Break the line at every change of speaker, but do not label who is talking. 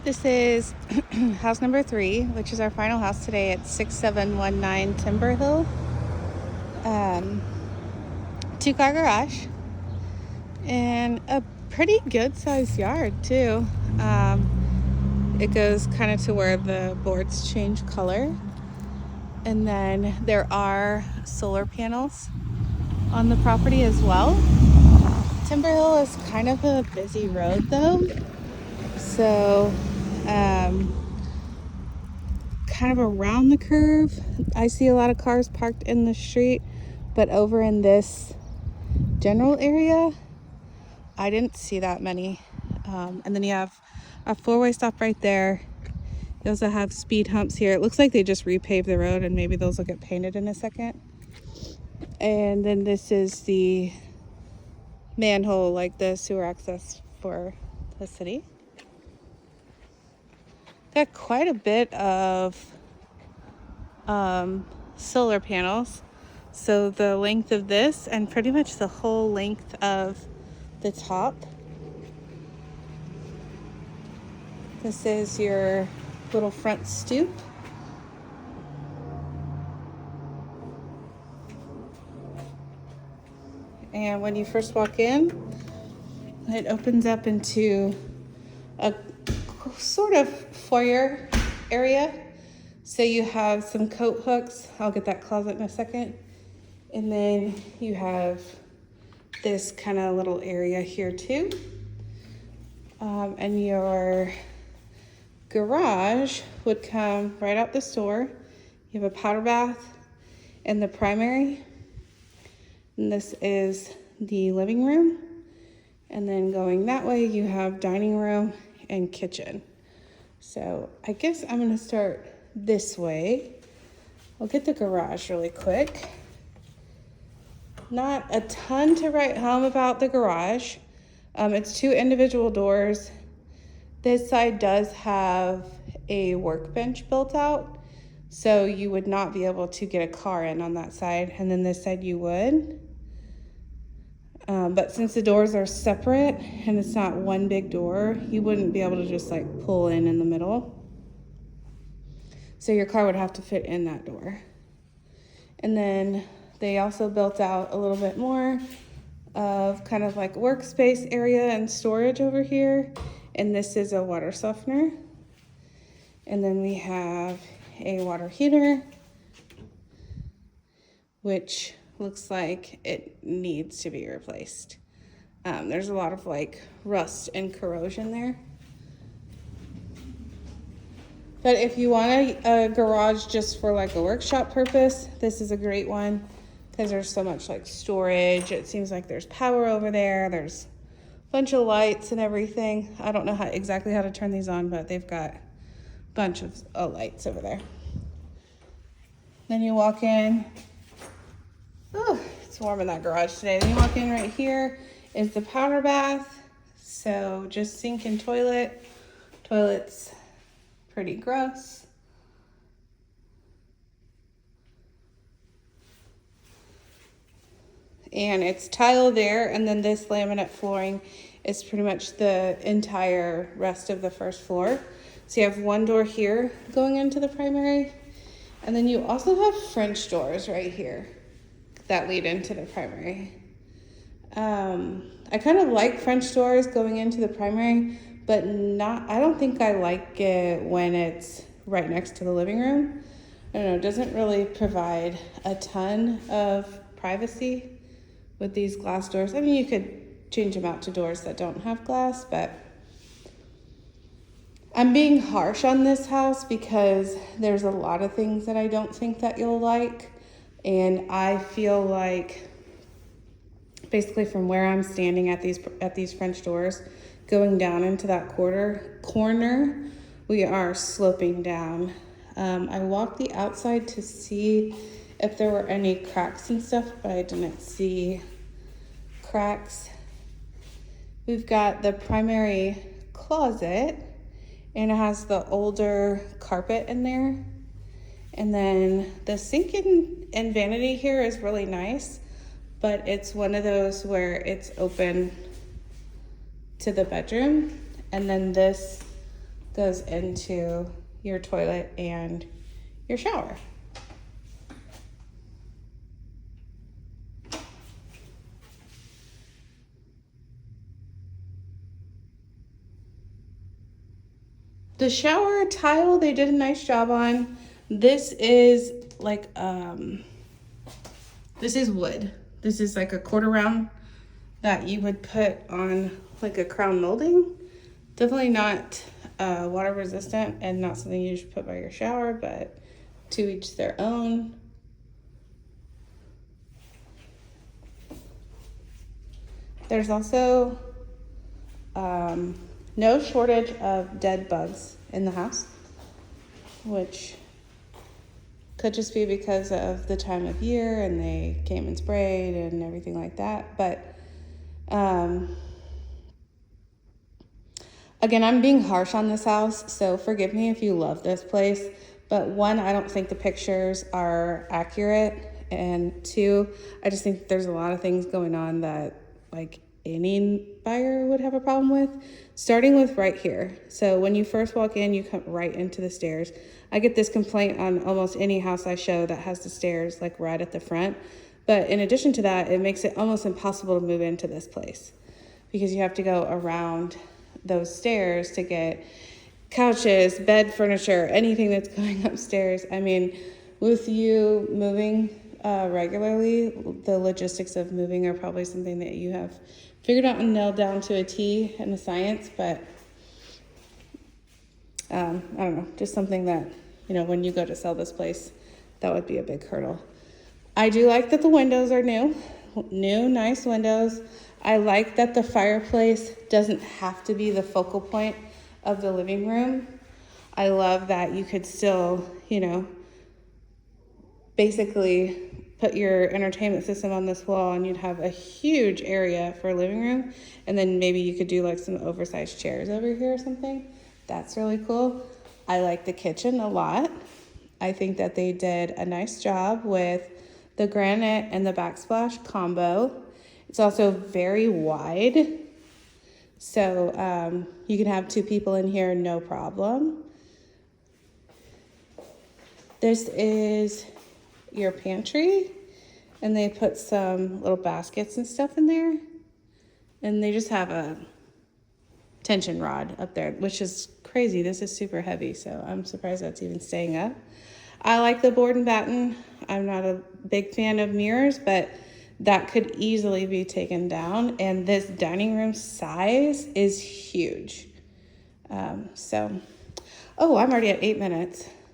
This is house number 3, which is our final house today at 6719 Timber Hill. 2-car garage and a pretty good sized yard too. It goes kind of to where the boards change color. And then there are solar panels on the property as well. Timber Hill is kind of a busy road though. So kind of around the curve, I see a lot of cars parked in the street, but over in this general area, I didn't see that many. And then you have a 4-way stop right there. You also have speed humps here. It looks like they just repaved the road, and maybe those will get painted in a second. And then this is the manhole, like the sewer access for the city. Got quite a bit of solar panels. So the length of this and pretty much the whole length of the top. This is your little front stoop. And when you first walk in, it opens up into a sort of foyer area. So you have some coat hooks. I'll get that closet in a second. And then you have this kind of little area here too. And your garage would come right out this door. You have a powder bath in the primary. And this is the living room. And then going that way, you have dining room and kitchen. So I guess I'm gonna start this way. I'll get the garage really quick. Not a ton to write home about the garage. It's 2 individual doors. This side does have a workbench built out, so you would not be able to get a car in on that side, and then this side you would. But since the doors are separate and it's not one big door, you wouldn't be able to just like pull in the middle. So your car would have to fit in that door. And then they also built out a little bit more of kind of like workspace area and storage over here. And this is a water softener. And then we have a water heater, which looks like it needs to be replaced. There's a lot of like rust and corrosion there. But if you want a garage just for like a workshop purpose, this is a great one because there's so much like storage. It seems like there's power over there. There's a bunch of lights and everything. I don't know exactly how to turn these on, but they've got a bunch of lights over there. Then you walk in. Oh, it's warm in that garage today. Then you walk in, right here is the powder bath. So just sink and toilet. Toilet's pretty gross. And it's tile there, and then this laminate flooring is pretty much the entire rest of the first floor. So you have one door here going into the primary, and then you also have French doors right here that lead into the primary. I kind of like French doors going into the primary, but I don't think I like it when it's right next to the living room. I don't know, it doesn't really provide a ton of privacy with these glass doors. I mean, you could change them out to doors that don't have glass, but I'm being harsh on this house because there's a lot of things that I don't think that you'll like. And I feel like basically from where I'm standing at these French doors, going down into that corner, we are sloping down. I walked the outside to see if there were any cracks and stuff, but I didn't see cracks. We've got the primary closet, and it has the older carpet in there. And then the sink and vanity here is really nice, but it's one of those where it's open to the bedroom. And then this goes into your toilet and your shower. The shower tile, they did a nice job on. This is like, this is wood. This is like a quarter round that you would put on like a crown molding. Definitely not water resistant and not something you should put by your shower, but to each their own. There's also no shortage of dead bugs in the house, which could just be because of the time of year and they came and sprayed and everything like that. But again, I'm being harsh on this house, so forgive me if you love this place. But one, I don't think the pictures are accurate. And two, I just think there's a lot of things going on that like any buyer would have a problem with. Starting with right here. So when you first walk in, you come right into the stairs. I get this complaint on almost any house I show that has the stairs like right at the front. But in addition to that, it makes it almost impossible to move into this place because you have to go around those stairs to get couches, bed furniture, anything that's going upstairs. I mean, with you moving regularly, the logistics of moving are probably something that you have figured out and nailed down to a T in the science, but I don't know, just something that, you know, when you go to sell this place, that would be a big hurdle. I do like that the windows are new, nice windows. I like that the fireplace doesn't have to be the focal point of the living room. I love that you could still, you know, basically put your entertainment system on this wall and you'd have a huge area for a living room. And then maybe you could do like some oversized chairs over here or something. That's really cool. I like the kitchen a lot. I think that they did a nice job with the granite and the backsplash combo. It's also very wide. So you can have two people in here, no problem. This is your pantry, and they put some little baskets and stuff in there, and they just have a tension rod up there, which is crazy. This is super heavy, so I'm surprised that's even staying up. I like the board and batten. I'm not a big fan of mirrors, but that could easily be taken down, and this dining room size is huge. Oh, I'm already at 8 minutes.